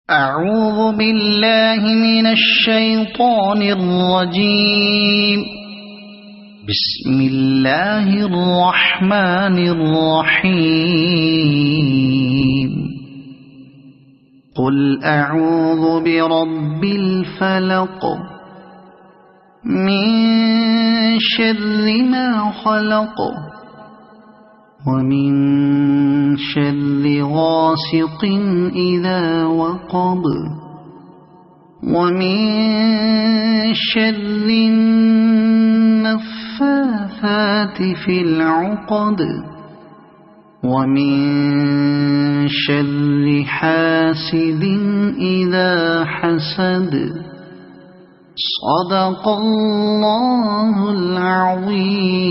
أعوذ بالله من الشيطان الرجيم. بسم الله الرحمن الرحيم. قل أعوذ برب الفلق من شر ما خلق ومن شر غاسق إذا وقب ومن شر النفاثات في العقد ومن شر حاسد إذا حسد. صدق الله العظيم.